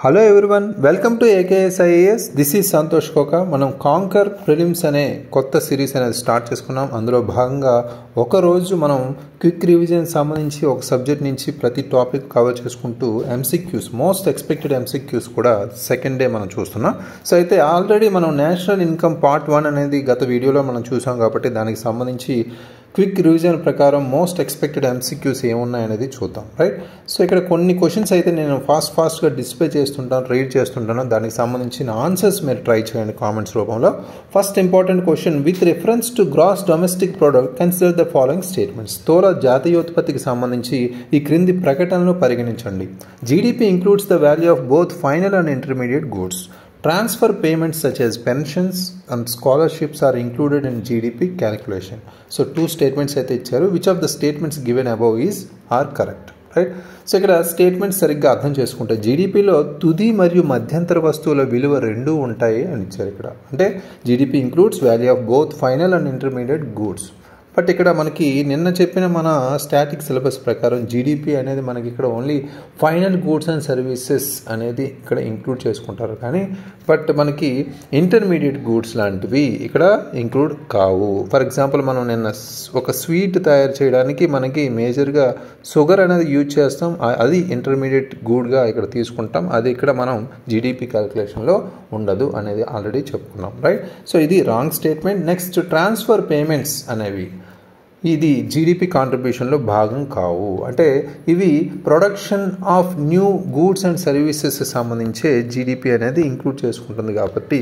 Hello everyone, welcome to AKS IAS. This is Santosh Koka. మనం conquer prelims అనే కొత్త series అనేది స్టార్ట్ చేసుకున్నాం. అందులో భాగంగా ఒకరోజు మనం క్విక్ రివిజన్ సంబంధించి ఒక సబ్జెక్ట్ నుంచి ప్రతి టాపిక్ కవర్ చేసుకుంటూ ఎంసీక్యూస్, మోస్ట్ ఎక్స్పెక్టెడ్ ఎంసీక్యూస్ కూడా సెకండ్ డే మనం చూస్తున్నాం. సో అయితే ఆల్రెడీ మనం నేషనల్ ఇన్కమ్ పార్ట్ 1 అనేది గత వీడియోలో మనం చూసాం కాబట్టి దానికి సంబంధించి క్విక్ రివిజన్ ప్రకారం మోస్ట్ ఎక్స్పెక్టెడ్ ఎంసీక్యూస్ ఏమున్నాయనేది చూద్దాం, రైట్? సో ఇక్కడ కొన్ని క్వశ్చన్స్ అయితే నేను ఫాస్ట్గా డిస్ప్లే చేస్తుంటాను, రీడ్ చేస్తుంటాను. దానికి సంబంధించిన ఆన్సర్స్ మీరు ట్రై చేయండి కామెంట్స్ రూపంలో. First important question, with reference to gross domestic product consider the following statements. స్థూల జాతీయోత్పత్తికి సంబంధించి ఈ క్రింది ప్రకటనలు పరిగణించండి. GDP includes the value of both final and intermediate goods. Transfer payments such as pensions and scholarships are included in GDP calculation. So two statements అయితే ఇచ్చారు. Which of the statements given above are correct? Right. So ఇక్కడ statements సరిగ్గా అర్థం చేసుకుంటే జీడిపిలో తుది మరియు మధ్యంతర వస్తువుల విలువ రెండూ ఉంటాయి అని ఇచ్చారు ఇక్కడ. అంటే GDP includes value of both final and intermediate goods. But ఇక్కడ మనకి నిన్న చెప్పిన మన స్టాటిక్ సిలబస్ ప్రకారం జీడిపి అనేది మనకి ఇక్కడ only final goods and services అనేది ఇక్కడ ఇంక్లూడ్ చేసుకుంటారు. కానీ బట్ మనకి ఇంటర్మీడియట్ గూడ్స్ లాంటివి ఇక్కడ ఇంక్లూడ్ కావు. ఫర్ ఎగ్జాంపుల్ మనం నిన్న ఒక స్వీట్ తయారు చేయడానికి మనకి మేజర్గా షుగర్ అనేది యూజ్ చేస్తాం. అది ఇంటర్మీడియట్ గూడ్గా ఇక్కడ తీసుకుంటాం. అది ఇక్కడ మనం జీడిపి క్యాలిక్యులేషన్లో ఉండదు అనేది ఆల్రెడీ చెప్పుకున్నాం, రైట్? సో ఇది wrong statement. Next, transfer payments అనేవి ఇది జీడిపి కాంట్రిబ్యూషన్లో భాగం కావు. అంటే ఇవి production of new goods and services సంబంధించే జీడిపి అనేది ఇంక్లూడ్ చేసుకుంటుంది కాబట్టి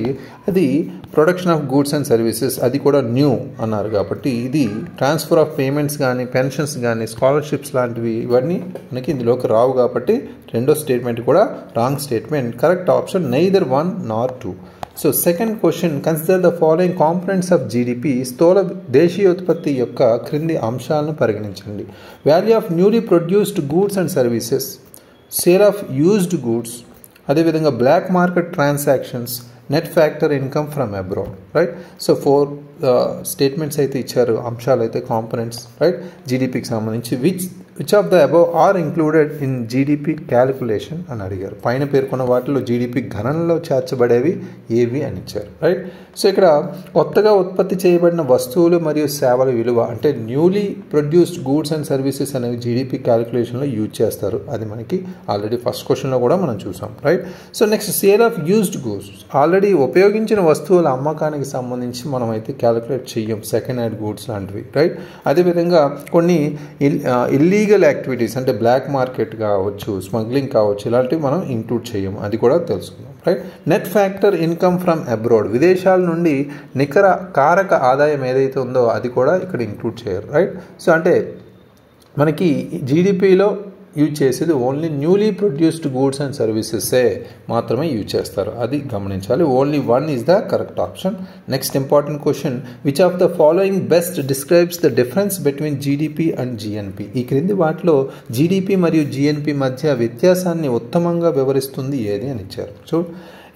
అది production of goods and services, అది కూడా న్యూ అన్నారు కాబట్టి ఇది ట్రాన్స్ఫర్ ఆఫ్ పేమెంట్స్ కానీ పెన్షన్స్ కానీ స్కాలర్షిప్స్ లాంటివి ఇవన్నీ మనకి ఇందులోకి రావు కాబట్టి రెండో స్టేట్మెంట్ కూడా wrong statement. Correct option neither 1 nor 2. So second question, consider the following components of GDP. స్థూల దేశీయోత్పత్తి యొక్క క్రింది అంశాలను పరిగణించండి. Value of newly produced goods and services, sale of used goods, అదేవిధంగా black market transactions, net factor income from abroad, right? So 4 statements అయితే ఇచ్చారు, అంశాలు అయితే కాంపోనెంట్స్, రైట్? జీడిపికి సంబంధించి which of the above are included in GDP calculation అని అడిగారు. పైన పేర్కొన్న వాటిలో జీడిపి గణనలో చేర్చబడేవి ఏవి అని ఇచ్చారు, రైట్? సో ఇక్కడ కొత్తగా ఉత్పత్తి చేయబడిన వస్తువులు మరియు సేవల విలువ అంటే newly produced goods and services అనేవి జీడిపి క్యాలిక్యులేషన్లో యూజ్ చేస్తారు. అది మనకి ఆల్రెడీ ఫస్ట్ క్వశ్చన్లో కూడా మనం చూసాం, right? So next, sale of used goods, already ఉపయోగించిన వస్తువుల అమ్మకానికి సంబంధించి మనం అయితే క్యాలిక్యులేట్ చెయ్యం, సెకండ్ హ్యాండ్ గూడ్స్ లాంటివి, రైట్? అదేవిధంగా కొన్ని ఇల్లీగల్ యాక్టివిటీస్ అంటే బ్లాక్ మార్కెట్ కావచ్చు, స్మగ్లింగ్ కావచ్చు, ఇలాంటివి మనం ఇంక్లూడ్ చేయము, అది కూడా తెలుసుకుందాం, right? Net factor income from abroad, విదేశాల నుండి నికర కారక ఆదాయం ఏదైతే ఉందో అది కూడా ఇక్కడ ఇంక్లూడ్ చేయరు, రైట్? సో అంటే మనకి జీడిపిలో యూజ్ చేసేది only newly produced goods and సర్వీసెసే మాత్రమే యూజ్ చేస్తారు, అది గమనించాలి. Only 1 is the correct option. Next important question, which of the following best describes the difference between GDP and GNP. ఈ క్రింది వాటిలో జీడిపి మరియు జిఎన్పి మధ్య వ్యత్యాసాన్ని ఉత్తమంగా వివరిస్తుంది ఏది అని ఇచ్చారు. సో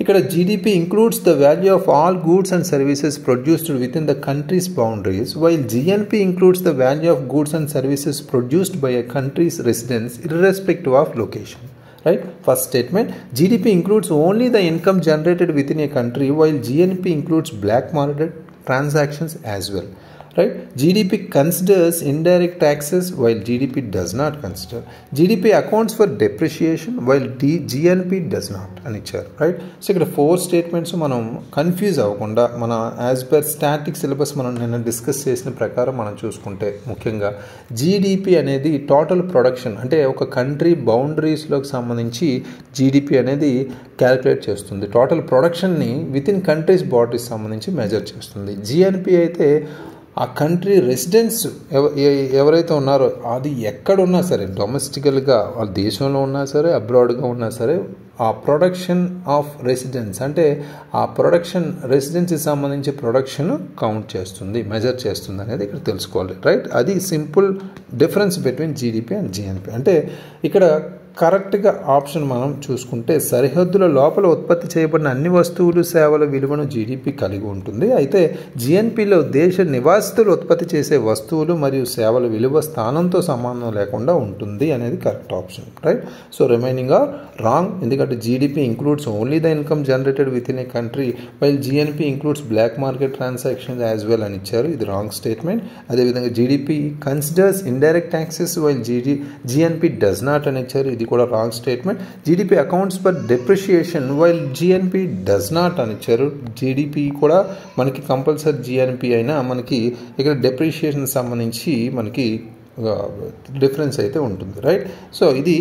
ఇక్కడ GDP includes the value of all goods and services produced with in the countries boundaries, while GNP includes the value of goods and services produced by a countries residence irrespective of location, right? First statement, GDP includes only the income generated within a country, while GNP includes black market transactions as well, right? GDP considers indirect taxes while GDP does not consider. GDP accounts for depreciation while GNP does not అని ఇచ్చారు, right? So ఇక్కడ 4 statements మనం confuse అవ్వకుండా మన as per static syllabus మనం నిన్న discuss చేసిన ప్రకారం మనం చూసుకుంటే ముఖ్యంగా జీడిపి అనేది టోటల్ ప్రొడక్షన్ అంటే ఒక కంట్రీ బౌండరీస్లోకి సంబంధించి జీడిపి అనేది క్యాలిక్యులేట్ చేస్తుంది. టోటల్ ప్రొడక్షన్ని విత్ ఇన్ కంట్రీస్ బార్డరీస్ సంబంధించి మెజర్ చేస్తుంది. జిఎన్పి అయితే ఆ కంట్రీ రెసిడెన్స్ ఎవరైతే ఉన్నారో అది ఎక్కడున్నా సరే, డొమెస్టికల్గా వాళ్ళ దేశంలో ఉన్నా సరే అబ్రాడ్గా ఉన్నా సరే ఆ ప్రొడక్షన్ ఆఫ్ రెసిడెన్స్ అంటే ఆ ప్రొడక్షన్ రెసిడెన్స్కి సంబంధించి ప్రొడక్షన్ కౌంట్ చేస్తుంది, మెజర్ చేస్తుంది అనేది ఇక్కడ తెలుసుకోవాలి, రైట్? అది simple difference between GDP and GNP. అంటే ఇక్కడ కరెక్ట్గా ఆప్షన్ మనం చూసుకుంటే సరిహద్దుల లోపల ఉత్పత్తి చేయబడిన అన్ని వస్తువులు సేవల విలువను జీడిపి కలిగి ఉంటుంది. అయితే జిఎన్పిలో దేశ నివాసితులు ఉత్పత్తి చేసే వస్తువులు మరియు సేవల విలువ స్థానంతో సంబంధం లేకుండా ఉంటుంది అనేది correct option, right. So remaining are wrong, ఎందుకంటే GDP includes only the income generated within a country while GNP includes black market transactions as well అని ఇచ్చారు. ఇది రాంగ్ స్టేట్మెంట్. అదేవిధంగా GDP considers indirect taxes while GNP does not అని ఇచ్చారు. ఇది కూడా wrong statement. GDP accounts for depreciation while GNP does not అని ఇచ్చారు. జీడిపి కూడా మనకి కంపల్సరీ జిఎన్పి అయినా మనకి ఇక్కడ డెప్రిషియేషన్ సంబంధించి మనకి డిఫరెన్స్ అయితే ఉంటుంది, రైట్. సో ఇది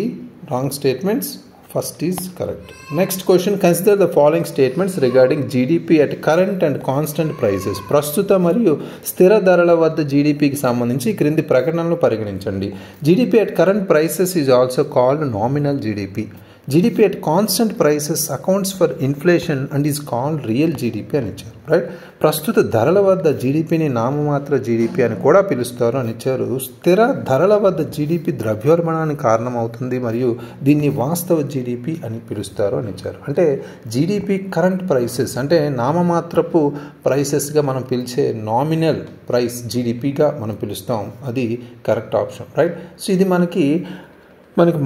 wrong statements. First is correct. Next question, consider the following statements regarding GDP at current and constant prices. ప్రస్తుత మరియు స్థిర ధరల వద్ద జీడిపికి సంబంధించి క్రింది ప్రకటనలు పరిగణించండి. GDP at current prices is also called nominal GDP. GDP at constant prices accounts for inflation and is called real GDP అని ఇచ్చారు, రైట్. ప్రస్తుత ధరల వద్ద జీడిపిని నామమాత్ర జీడిపి అని కూడా పిలుస్తారు అని ఇచ్చారు. స్థిర ధరల వద్ద జీడిపి ద్రవ్యోల్బణానికి కారణమవుతుంది మరియు దీన్ని వాస్తవ జీడిపి అని పిలుస్తారు అని ఇచ్చారు. అంటే జీడిపి కరెంట్ ప్రైసెస్ అంటే నామమాత్రపు ప్రైసెస్గా మనం పిలిచే నామినల్ ప్రైస్ జీడిపిగా మనం పిలుస్తాం. అది కరెక్ట్ ఆప్షన్, రైట్. సో ఇది మనకి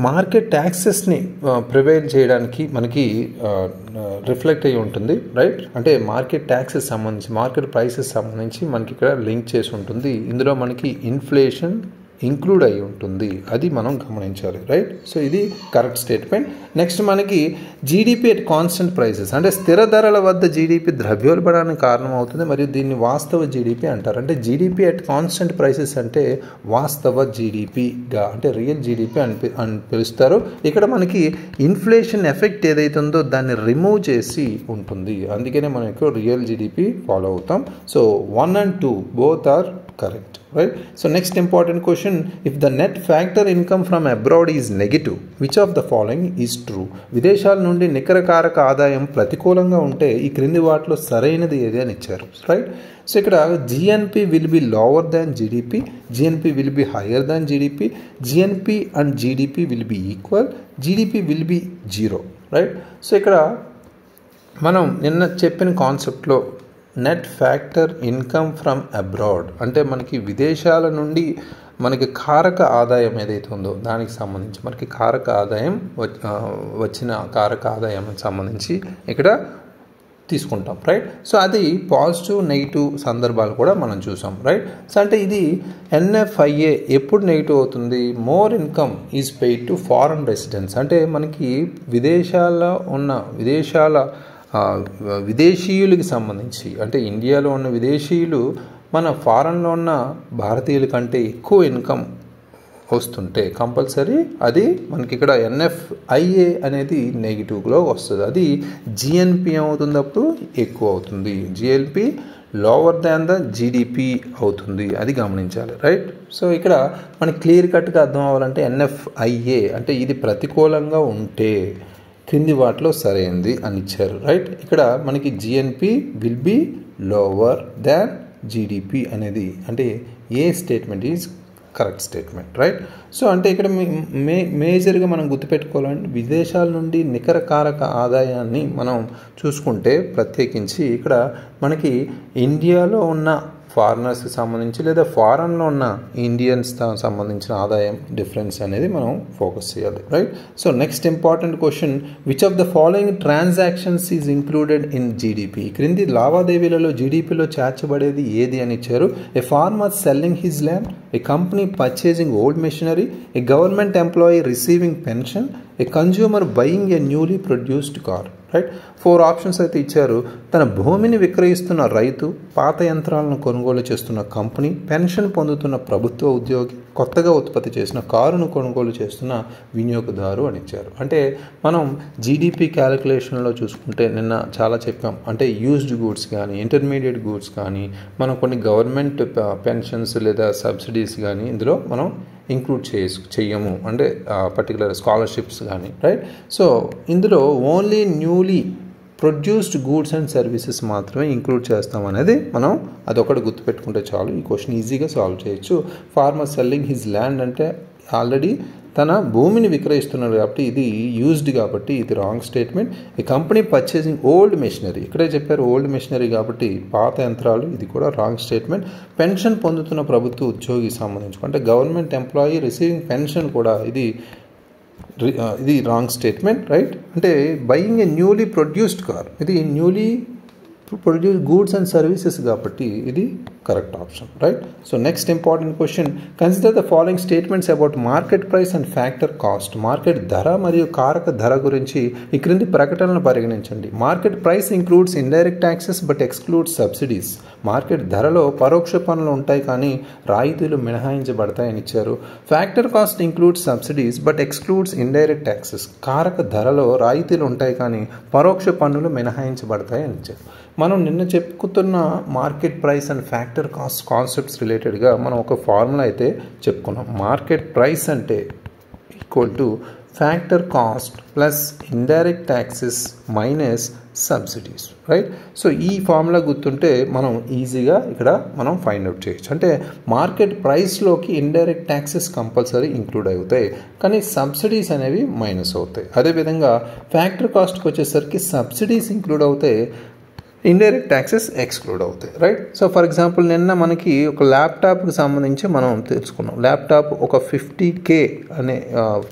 మార్కెట్ ట్యాక్సెస్ని ప్రివైల్ చేయడానికి మనకి రిఫ్లెక్ట్ అయ్యి ఉంటుంది, రైట్. అంటే మార్కెట్ ట్యాక్సెస్ సంబంధించి మార్కెట్ ప్రైసెస్ సంబంధించి మనకి ఇక్కడ లింక్ చేసి ఉంటుంది. ఇందులో మనకి ఇన్ఫ్లేషన్ ఇంక్లూడ్ అయి ఉంటుంది, అది మనం గమనించాలి, రైట్. సో ఇది కరెక్ట్ స్టేట్మెంట్. నెక్స్ట్ మనకి జీడిపి అట్ కాన్స్టెంట్ ప్రైసెస్ అంటే స్థిర ధరల వద్ద జీడిపి ద్రవ్యోల్బణానికి కారణమవుతుంది మరియు దీన్ని వాస్తవ జీడిపి అంటారు. అంటే జీడిపి అట్ కాన్స్టెంట్ ప్రైసెస్ అంటే వాస్తవ జీడిపిగా అంటే రియల్ జీడిపి అని పిలుస్తారు. ఇక్కడ మనకి ఇన్ఫ్లేషన్ ఎఫెక్ట్ ఏదైతే ఉందో దాన్ని రిమూవ్ చేసి ఉంటుంది, అందుకనే మనం ఇక్కడ రియల్ జీడిపి ఫాలో అవుతాం. So 1 and 2 both are correct, right. So next important question, if the net factor income from abroad is negative, which of the following is true? విదేశాల నుండి నికర కారక ఆదాయం ప్రతికూలంగా ఉంటే ఈ క్రింది వాటిలో సరైనది ఏది అని ఇచ్చారు, రైట్. సో ఇక్కడ GNP will be lower than GDP, GNP will be higher than GDP, GNP and GDP will be equal, GDP will be 0, right. So ఇక్కడ మనం నిన్న చెప్పిన కాన్సెప్ట్లో net factor income from abroad అంటే మనకి విదేశాల నుండి మనకి కారక ఆదాయం ఏదైతే ఉందో దానికి సంబంధించి మనకి కారక ఆదాయం వచ్చిన కారక ఆదాయానికి సంబంధించి ఇక్కడ తీసుకుంటాం, రైట్. సో అది పాజిటివ్ నెగిటివ్ సందర్భాలు కూడా మనం చూసాం, రైట్. సో అంటే ఇది ఎన్ఎఫ్ఐఏ ఎప్పుడు నెగిటివ్ అవుతుంది? More income is paid to foreign residents అంటే మనకి విదేశాల్లో ఉన్న విదేశీయులకి సంబంధించి అంటే ఇండియాలో ఉన్న విదేశీయులు మన ఫారెన్లో ఉన్న భారతీయుల కంటే ఎక్కువ ఇన్కమ్ వస్తుంటే కంపల్సరీ అది మనకి ఇక్కడ ఎన్ఎఫ్ఐఏ అనేది నెగిటివ్లో వస్తుంది. అది జిఎన్పి ఏమవుతుంది అప్పుడు ఎక్కువ అవుతుంది, GNP lower than the GDP అవుతుంది, అది గమనించాలి, రైట్. సో ఇక్కడ మనకి క్లియర్ కట్గా అర్థం అవ్వాలంటే ఎన్ఎఫ్ఐఏ అంటే ఇది ప్రతికూలంగా ఉంటే క్రింది వాటిలో సరైనది అని ఇచ్చారు, రైట్. ఇక్కడ మనకి GNP will be lower than GDP అనేది అంటే A statement is correct statement, right. So అంటే ఇక్కడ మేజర్గా మనం గుర్తుపెట్టుకోవాలంటే విదేశాల నుండి నికర కారక ఆదాయాన్ని మనం చూసుకుంటే ప్రత్యేకించి ఇక్కడ మనకి ఇండియాలో ఉన్న ఫారినర్స్కి సంబంధించి లేదా ఫారెన్లో ఉన్న ఇండియన్స్ సంబంధించిన ఆదాయం డిఫరెన్స్ అనేది మనం ఫోకస్ చేయాలి, right. So next important question, which of the following transactions is included in GDP? క్రింది లావాదేవీలలో జీడిపిలో చేర్చబడేది ఏది అని ఇచ్చారు. A farmer selling his land, a company purchasing old machinery, a government employee receiving pension, a consumer buying a newly produced car, right. 4 options అయితే ఇచ్చారు. తన భూమిని విక్రయిస్తున్న రైతు, పాత యంత్రాలను కొనుగోలు చేస్తున్న కంపెనీ, పెన్షన్ పొందుతున్న ప్రభుత్వ ఉద్యోగి, కొత్తగా ఉత్పత్తి చేసిన కారును కొనుగోలు చేస్తున్న వినియోగదారు అని ఇచ్చారు. అంటే మనం జీడిపి క్యాలిక్యులేషన్లో చూసుకుంటే నిన్న చాలా చెప్పాం. అంటే యూజ్డ్ గూడ్స్ కానీ ఇంటర్మీడియట్ గూడ్స్ కానీ మనం కొన్ని గవర్నమెంట్ పెన్షన్స్ లేదా సబ్సిడీస్ కానీ ఇందులో మనం ఇంక్లూడ్ చెయ్యము, అంటే పర్టికులర్ స్కాలర్షిప్స్ కానీ, రైట్. సో ఇందులో only newly produced goods and services మాత్రమే ఇంక్లూడ్ చేస్తాం అనేది మనం అదొకటి గుర్తుపెట్టుకుంటే చాలు. ఈ క్వశ్చన్ ఈజీగా సాల్వ్ చేయొచ్చు. ఫార్మర్ సెల్లింగ్ హిజ్ ల్యాండ్ అంటే ఆల్రెడీ తన భూమిని విక్రయిస్తున్నారు కాబట్టి ఇది యూజ్డ్ కాబట్టి ఇది రాంగ్ స్టేట్మెంట్. ఈ కంపెనీ పర్చేసింగ్ ఓల్డ్ మెషినరీ, ఇక్కడే చెప్పారు ఓల్డ్ మెషినరీ కాబట్టి పాత యంత్రాలు, ఇది కూడా రాంగ్ స్టేట్మెంట్. పెన్షన్ పొందుతున్న ప్రభుత్వ ఉద్యోగికి సంబంధించి అంటే గవర్నమెంట్ ఎంప్లాయీ రిసీవింగ్ పెన్షన్ కూడా ఇది రాంగ్ స్టేట్మెంట్, రైట్. అంటే buying a newly produced car, ఇది newly produce goods and services కాబట్టి ఇది correct option, right. So next important question, consider the following statements about market price and factor cost. Market ధర మరియు కారక ధర గురించి ఈ క్రింది ప్రకటనలు పరిగణించండి. Market price includes indirect taxes but excludes subsidies. మార్కెట్ ధరలో పరోక్ష పన్నులు ఉంటాయి కానీ రాయితీలు మినహాయించబడతాయని ఇచ్చారు. Factor cost includes subsidies but excludes indirect taxes. కారక ధరలో రాయితీలు ఉంటాయి కానీ పరోక్ష పన్నులు మినహాయించబడతాయని ఇచ్చారు. మనం నిన్న చెప్పుకుతున్న market price and factor cost concepts రిలేటెడ్గా మనం ఒక ఫార్ములా అయితే చెప్పుకున్నాం. మార్కెట్ ప్రైస్ అంటే equal to factor cost plus indirect taxes minus subsidies, right. So ఈ ఫార్ములా గుర్తుంటే మనం ఈజీగా ఇక్కడ మనం ఫైండ్ అవుట్ చేయొచ్చు. అంటే మార్కెట్ ప్రైస్లోకి ఇండైరెక్ట్ ట్యాక్సెస్ కంపల్సరీ ఇంక్లూడ్ అవుతాయి కానీ సబ్సిడీస్ అనేవి మైనస్ అవుతాయి. అదేవిధంగా ఫ్యాక్టర్ కాస్ట్కి వచ్చేసరికి సబ్సిడీస్ ఇంక్లూడ్ అవుతాయి, ఇండైరెక్ట్ ట్యాక్సెస్ ఎక్స్క్లూడ్ అవుతాయి, రైట్. సో ఫర్ ఎగ్జాంపుల్ నిన్న మనకి ఒక ల్యాప్టాప్కి సంబంధించి మనం తెలుసుకున్నాం. ల్యాప్టాప్ ఒక 50K అనే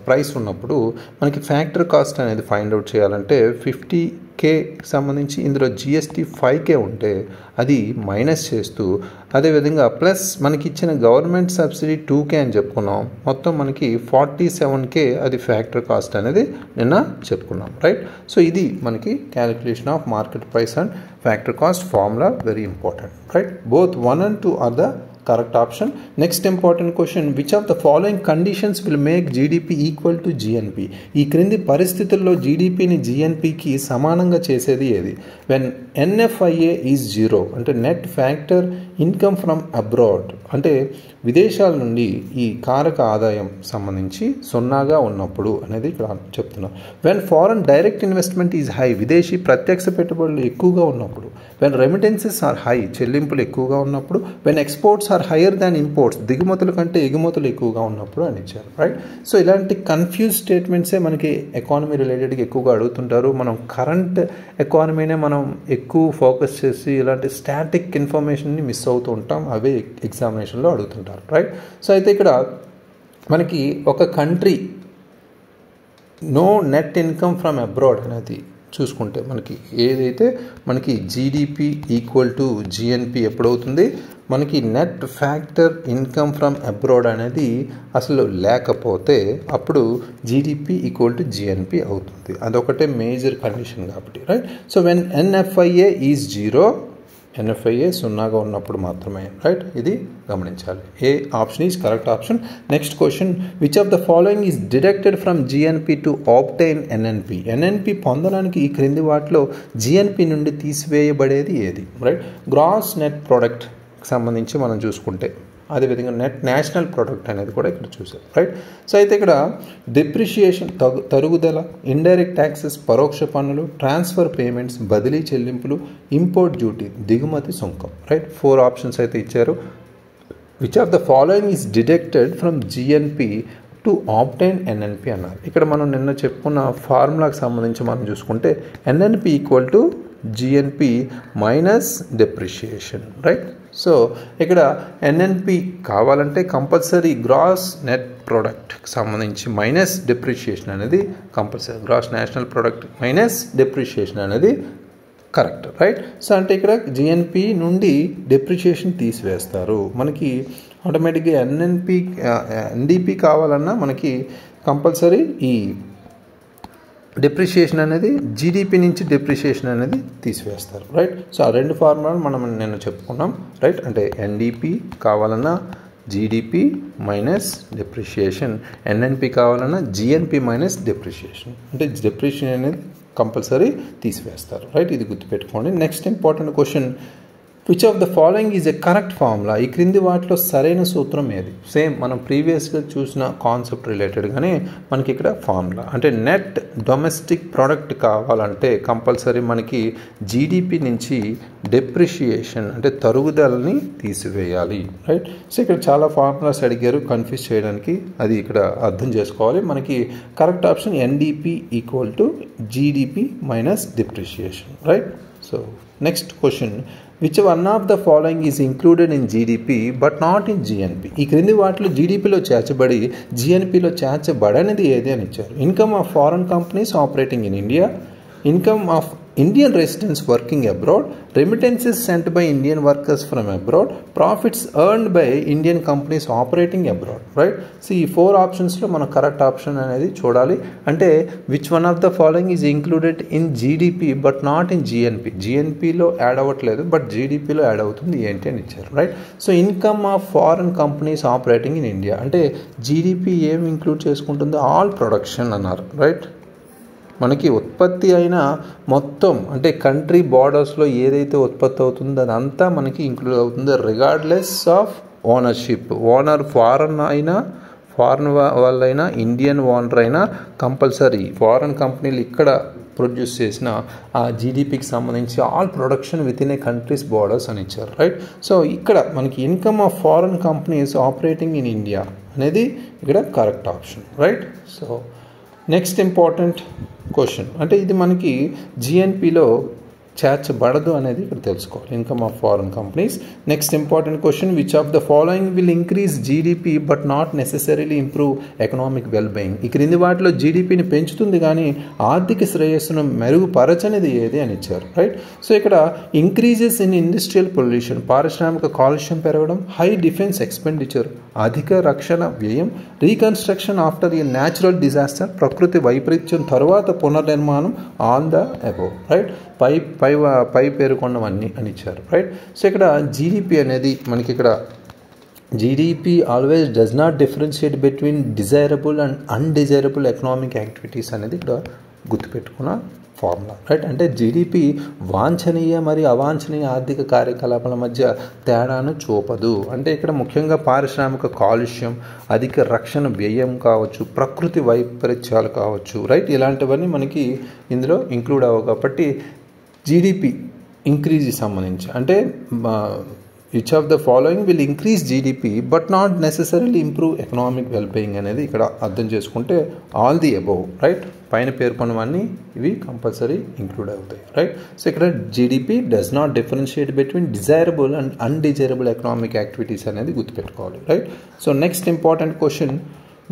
ప్రైస్ ఉన్నప్పుడు మనకి ఫ్యాక్టర్ కాస్ట్ అనేది ఫైండ్ అవుట్ చేయాలంటే 50K సంబంధించి ఇందులో GST 5K ఉంటే అది మైనస్ చేస్తూ, అదేవిధంగా ప్లస్ మనకి ఇచ్చిన గవర్నమెంట్ సబ్సిడీ 2K అని చెప్పుకున్నాం. మొత్తం మనకి 47K అది ఫ్యాక్టర్ కాస్ట్ అనేది నిన్న చెప్పుకున్నాం, రైట్. సో ఇది మనకి calculation of market price and factor cost formula, very important, right. Both 1 and 2 are the correct option. Next important question, which of the following conditions will make GDP equal to GNP? ఈ క్రింది పరిస్థితుల్లో జీడిపిని GNPకి సమానంగా చేసేది ఏది? when NFIA is 0 అంటే net factor income from abroad అంటే విదేశాల నుండి ఈ కారక ఆదాయం సంబంధించి సున్నాగా ఉన్నప్పుడు అనేది ఇక్కడ చెప్తున్నాం. When foreign direct investment is high విదేశీ ప్రత్యక్ష పెట్టుబడులు ఎక్కువగా ఉన్నప్పుడు. వెన్ రెమిటెన్సెస్ ఆర్ హై చెల్లింపులు ఎక్కువగా ఉన్నప్పుడు. When exports are higher than imports దిగుమతుల కంటే ఎగుమతులు ఎక్కువగా ఉన్నప్పుడు అని ఇచ్చారు, రైట్. సో ఇలాంటి కన్ఫ్యూజ్ స్టేట్మెంట్సే మనకి ఎకానమీ రిలేటెడ్గా ఎక్కువగా అడుగుతుంటారు. మనం కరెంట్ ఎకానమీనే మనం ఎక్కువ ఫోకస్ చేసి ఇలాంటి స్టాటిక్ ఇన్ఫర్మేషన్ని మిస్ అవుతూ ఉంటాం, అవే ఎగ్జామినేషన్లో అడుగుతుంటారు, రైట్. సో అయితే ఇక్కడ మనకి ఒక కంట్రీ నో నెట్ ఇన్కమ్ ఫ్రమ్ అబ్రాడ్ అనేది చూసుకుంటే మనకి ఏదైతే మనకి జీడిపి ఈక్వల్ టు జిఎన్పి ఎప్పుడవుతుంది, మనకి net factor income from abroad అనేది అసలు లేకపోతే అప్పుడు జీడిపి ఈక్వల్ టు జిఎన్పి అవుతుంది. అదొకటే మేజర్ కండిషన్ కాబట్టి, right. So when NFIA is 0 NFIA సున్నాగా ఉన్నప్పుడు మాత్రమే, రైట్. ఇది గమనించాలి. A option is correct option. Next question, which of the following is deducted from GNP to obtain NNP? NNP పొందడానికి ఈ క్రింది వాటిలో జిఎన్పి నుండి తీసివేయబడేది ఏది, రైట్. గ్రాస్ నెట్ ప్రోడక్ట్ సంబంధించి మనం చూసుకుంటే అదేవిధంగా నెట్ నేషనల్ ప్రోడక్ట్ అనేది కూడా ఇక్కడ చూసాం, రైట్. సో అయితే ఇక్కడ డిప్రిషియేషన్ తరుగుదల, ఇండైరెక్ట్ ట్యాక్సెస్ పరోక్ష పన్నులు, ట్రాన్స్ఫర్ పేమెంట్స్ బదిలీ చెల్లింపులు, ఇంపోర్ట్ డ్యూటీ దిగుమతి సుంకం, రైట్. 4 ఆప్షన్స్ అయితే ఇచ్చారు. Which of the following is deducted from GNP to obtain NNP అన్నారు. ఇక్కడ మనం నిన్న చెప్పుకున్న ఫార్ములాకి సంబంధించి మనం చూసుకుంటే NNP equal to GNP minus depreciation, right. So ఇక్కడ ఎన్ఎన్పి కావాలంటే కంపల్సరీ గ్రాస్ నెట్ ప్రోడక్ట్కి సంబంధించి మైనస్ డెప్రిషియేషన్ అనేది compulsory. Gross national product minus depreciation అనేది కరెక్ట్, రైట్. సో అంటే ఇక్కడ జిఎన్పి నుండి డెప్రిషియేషన్ తీసివేస్తారు. మనకి ఆటోమేటిక్గా ఎన్డిపి కావాలన్నా మనకి కంపల్సరీ ఈ డిప్రిషియేషన్ అనేది జీడిపి నుంచి డిప్రిషియేషన్ అనేది తీసివేస్తారు, రైట్. సో ఆ 2 ఫార్ములాలు మనం నిన్న చెప్పుకున్నాం, రైట్. అంటే ఎన్డిపి కావాలన్నా జీడిపి మైనస్ డిప్రిషియేషన్, ఎన్ఎన్పి కావాలన్నా జిఎన్పి మైనస్ డిప్రిషియేషన్. అంటే డిప్రిషియేషన్ అనేది కంపల్సరీ తీసివేస్తారు, రైట్. ఇది గుర్తుపెట్టుకోండి. Next important question, which of the following is a correct formula? ఈ క్రింది వాటిలో సరైన సూత్రం ఏది? సేమ్ మనం ప్రీవియస్గా చూసిన కాన్సెప్ట్ రిలేటెడ్గానే మనకి ఇక్కడ ఫార్ములా. అంటే నెట్ డొమెస్టిక్ ప్రోడక్ట్ కావాలంటే కంపల్సరీ మనకి జీడిపి నుంచి డెప్రిషియేషన్ అంటే తరుగుదలని తీసివేయాలి, రైట్? సో ఇక్కడ చాలా ఫార్ములాస్ అడిగారు, కన్ఫ్యూజ్ చేయడానికి. అది ఇక్కడ అర్థం చేసుకోవాలి. మనకి correct option NDP equal to GDP minus depreciation, right? So next question, which one of the following is included in GDP but not in GNP? ఈ క్రింది వాటిలో జీడిపిలో చేర్చబడి జిఎన్పిలో చేర్చబడనిది ఏది అని ఇచ్చారు. Income of foreign companies operating in India, income of Indian residents working abroad, remittances sent by Indian workers from abroad, profits earned by Indian companies operating abroad, right? So ఈ 4 ఆప్షన్స్లో మనం కరెక్ట్ ఆప్షన్ అనేది చూడాలి. అంటే which one of the following is included in GDP but not in GNP? జిఎన్పిలో add అవ్వట్లేదు, but జీడిపిలో add అవుతుంది ఏంటి అని ఇచ్చారు, right? So income of foreign companies operating in India అంటే జీడిపి ఏం ఇంక్లూడ్ చేసుకుంటుందో ఆల్ ప్రొడక్షన్ అన్నారు, రైట్? మనకి ఉత్పత్తి అయిన మొత్తం అంటే కంట్రీ బార్డర్స్లో ఏదైతే ఉత్పత్తి అవుతుందో అదంతా మనకి ఇంక్లూడ్ అవుతుంది, regardless of ownership. Owner foreign అయినా, ఫారెన్ వాళ్ళైనా, ఇండియన్ ఓనర్ అయినా కంపల్సరీ ఫారెన్ కంపెనీలు ఇక్కడ ప్రొడ్యూస్ చేసిన ఆ జీడిపికి సంబంధించి all production with in a countries borders అని ఇచ్చారు, రైట్? సో ఇక్కడ మనకి income of foreign companies operating in India అనేది ఇక్కడ correct option, right? So next important question, అంటే ఇది మనకి జిఎన్పిలో చేర్చబడదు అనేది ఇక్కడ తెలుసుకోవాలి, income of foreign companies. Next important question, which of the following will increase GDP but not necessarily improve economic well being? ఈ క్రింది వాటిలో జీడిపిని పెంచుతుంది కానీ ఆర్థిక శ్రేయస్సును మెరుగుపరచనిది ఏది అని ఇచ్చారు, రైట్? సో ఇక్కడ ఇంక్రీజెస్ ఇన్ ఇండస్ట్రియల్ పొల్యూషన్, పారిశ్రామిక కాలుష్యం పెరగడం, హై డిఫెన్స్ ఎక్స్పెండిచర్ అధిక రక్షణ వ్యయం, reconstruction after a natural disaster ప్రకృతి వైపరీత్యం తరువాత పునర్నిర్మాణం, ఆల్ ద అబోవ్, రైట్? పై పేర్కొన్నవన్నీ అని ఇచ్చారు, రైట్? సో ఇక్కడ జీడిపి అనేది మనకి ఇక్కడ GDP always does not differentiate between desirable and undesirable economic activities అనేది ఇక్కడ గుర్తుపెట్టుకున్న ఫార్ములా, రైట్? అంటే జీడిపి వాంఛనీయ మరియు అవాంఛనీయ ఆర్థిక కార్యకలాపాల మధ్య తేడాను చూపదు. అంటే ఇక్కడ ముఖ్యంగా పారిశ్రామిక కాలుష్యం, అధిక రక్షణ వ్యయం కావచ్చు, ప్రకృతి వైపరీత్యాలు కావచ్చు, రైట్? ఇలాంటివన్నీ మనకి ఇందులో ఇంక్లూడ్ అవ్వవు. కాబట్టి జీడిపి ఇంక్రీజ్కి సంబంధించి అంటే which of the following will increase GDP but not necessarily improve economic wellbeing అనేది ఇక్కడ అర్థం చేసుకుంటే ఆల్ ది అబోవ్, రైట్? పైన పేర్కొన్నవన్నీ ఇవి కంపల్సరీ ఇంక్లూడ్ అవుతాయి, రైట్? సో ఇక్కడ GDP does not differentiate between desirable and undesirable economic activities అనేది గుర్తుపెట్టుకోవాలి, right? So next important question,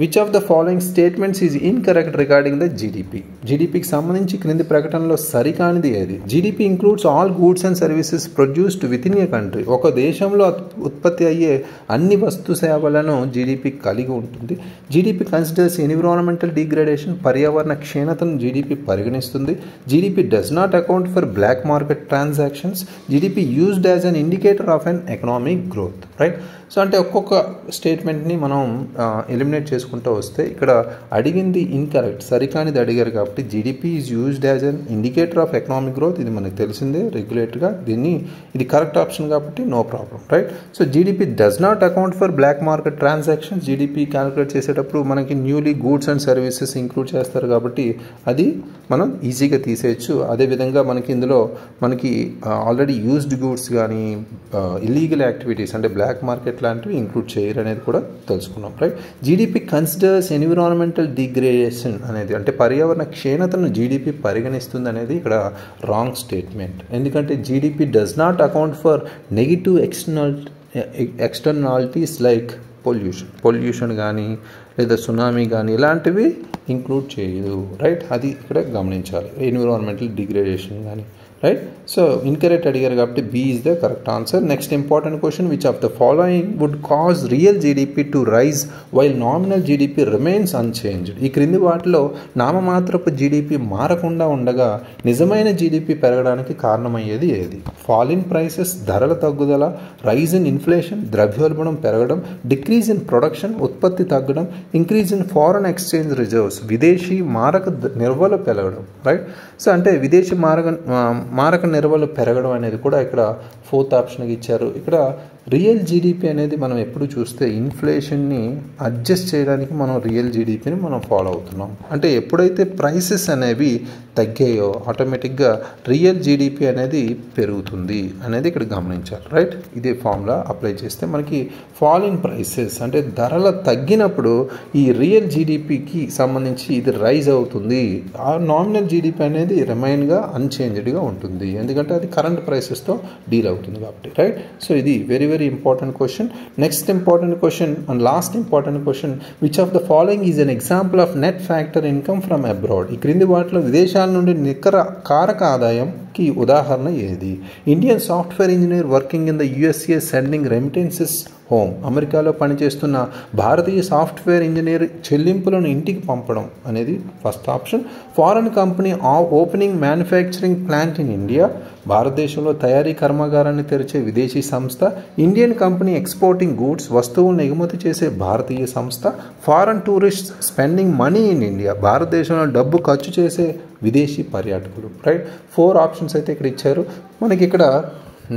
which of the following statements is incorrect regarding the GDP? జీడిపికి సంబంధించి క్రింది ప్రకటనలో సరికానిది ఏది? GDP includes all goods and services produced within a country. ఒక దేశంలో ఉత్పత్తి అయ్యే అన్ని వస్తు సేవలను జీడిపి కలిగి ఉంటుంది. జీడిపి కన్సిడర్స్ ఎన్విరాన్మెంటల్ డిగ్రేడేషన్, పర్యావరణ క్షీణతను జీడిపి పరిగణిస్తుంది. GDP does not account for black market transactions. GDP used as an indicator of an economic growth, right? So అంటే ఒక్కొక్క స్టేట్మెంట్ని మనం ఎలిమినేట్ చేసుకుంటూ వస్తే ఇక్కడ అడిగింది ఇన్కరెక్ట్, సరికానిది అడిగారు. కాబట్టి GDP is used as an indicator of economic growth, ఇది మనకు తెలిసిందే రెగ్యులేటర్గా. ఇది కరెక్ట్ ఆప్షన్ కాబట్టి no problem, right? So GDP does not account for black market transactions. GDP calculate చేసేటప్పుడు మనకి newly goods and services include చేస్తారు కాబట్టి అది మనం ఈజీగా తీసేయచ్చు. అదేవిధంగా మనకి ఇందులో మనకి ఆల్రెడీ యూజ్డ్ గూడ్స్ కానీ ఇల్లీగల్ యాక్టివిటీస్ అంటే బ్లాక్ మార్కెట్ లాంటివి ఇంక్లూడ్ చేయరు అనేది కూడా తెలుసుకున్నాం, రైట్? జీడిపి కన్సిడర్స్ ఎన్విరాన్మెంటల్ డిగ్రేడేషన్ అనేది అంటే పర్యావరణ క్షీణతను జీడిపి పరిగణిస్తుంది అనేది ఇక్కడ రాంగ్ స్టేట్మెంట్. ఎందుకంటే GDP does not account for negative externalities like pollution కానీ లేదా సునామీ కానీ ఇలాంటివి ఇంక్లూడ్ చేయదు, రైట్? అది ఇక్కడ గమనించాలి, ఎన్విరాన్మెంటల్ డిగ్రేడేషన్ కానీ, రైట్? సో ఇన్కరెక్ట్ అడిగారు కాబట్టి B is the correct answer. Next important question, which of the following would cause real GDP to rise while nominal GDP remains unchanged? ఈ క్రింది వాటిలో నామమాత్రపు జీడిపి మారకుండా ఉండగా నిజమైన జీడిపి పెరగడానికి కారణమయ్యేది ఏది? ఫాల్ ఇన్ ప్రైసెస్, ధరల తగ్గుదల, రైజ్ ఇన్ ఇన్ఫ్లేషన్, ద్రవ్యోల్బణం పెరగడం, డిక్రీజ్ ఇన్ ప్రొడక్షన్, ఉత్పత్తి తగ్గడం, increase in foreign exchange reserves, విదేశీ మారక నిల్వలు పెరగడం, రైట్? సో అంటే విదేశీ మారక నిల్వలు పెరగడం అనేది కూడా ఇక్కడ ఫోర్త్ ఆప్షన్కి ఇచ్చారు. ఇక్కడ రియల్ జీడిపి అనేది మనం ఎప్పుడు చూస్తే ఇన్ఫ్లేషన్ని అడ్జస్ట్ చేయడానికి మనం రియల్ జీడిపిని మనం ఫాలో అవుతున్నాం. అంటే ఎప్పుడైతే ప్రైసెస్ అనేవి తగ్గాయో ఆటోమేటిక్గా రియల్ జీడిపి అనేది పెరుగుతుంది అనేది ఇక్కడ గమనించాలి. రైట్, ఇదే ఫార్ములా అప్లై చేస్తే మనకి ఫాల్ ఇన్ ప్రైసెస్ అంటే ధరలు తగ్గినప్పుడు ఈ రియల్ జీడిపికి సంబంధించి ఇది రైజ్ అవుతుంది. ఆ నామినల్ జీడిపి అనేది రిమైన్గా అన్చేంజ్డ్గా ఉంటుంది, ఎందుకంటే అది కరెంట్ ప్రైసెస్తో డీల్ అవుతుంది కాబట్టి. రైట్, సో ఇది very very important question. Next important question and last important question, which of the following is an example of net factor income from abroad? ఈ క్రింది వాటిలో విదేశాల నుండి నికర కారక ఆదాయంకి ఉదాహరణ ఏది? Indian software engineer working in the USA sending remittances home. అమెరికాలో పనిచేస్తున్న భారతీయ సాఫ్ట్వేర్ ఇంజనీర్ చెల్లింపులను ఇంటికి పంపడం అనేది first option. Foreign company opening manufacturing plant in India. భారతదేశంలో తయారీ కర్మాగారాన్ని తెరిచే విదేశీ సంస్థ. ఇండియన్ కంపెనీ ఎక్స్పోర్టింగ్ గూడ్స్, వస్తువులను ఎగుమతి చేసే భారతీయ సంస్థ. Foreign tourist spending money in India. భారతదేశంలో డబ్బు ఖర్చు చేసే విదేశీ పర్యాటకులు. రైట్, 4 ఆప్షన్స్ అయితే ఇక్కడ ఇచ్చారు మనకి. ఇక్కడ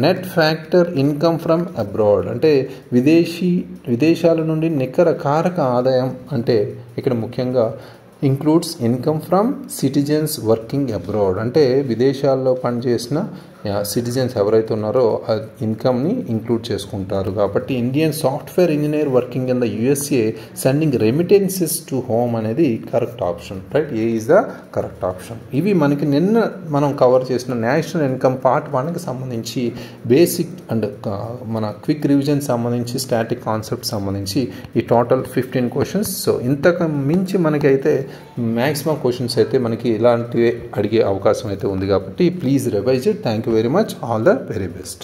net factor income from abroad అంటే విదేశాల నుండి నికర కారక ఆదాయం అంటే ఇక్కడ ముఖ్యంగా includes income from citizens working abroad అంటే విదేశాల్లో పనిచేసిన సిటిజన్స్ ఎవరైతే ఉన్నారో ఆ ఇన్కమ్ని ఇంక్లూడ్ చేసుకుంటారు. కాబట్టి Indian software engineer working in the USA sending remittances to home అనేది correct option. Right, A is the correct option. ఇవి మనకి నిన్న మనం కవర్ చేసిన నేషనల్ ఇన్కమ్ పార్ట్ 1కి సంబంధించి బేసిక్ అండ్ మన క్విక్ రివిజన్ సంబంధించి స్టాటిక్ కాన్సెప్ట్ సంబంధించి ఈ టోటల్ 15 క్వశ్చన్స్. సో ఇంతకు మించి మనకైతే మ్యాక్సిమం క్వశ్చన్స్ అయితే మనకి ఇలాంటివే అడిగే అవకాశం అయితే ఉంది కాబట్టి please revise it. Thank you very much. All the very best.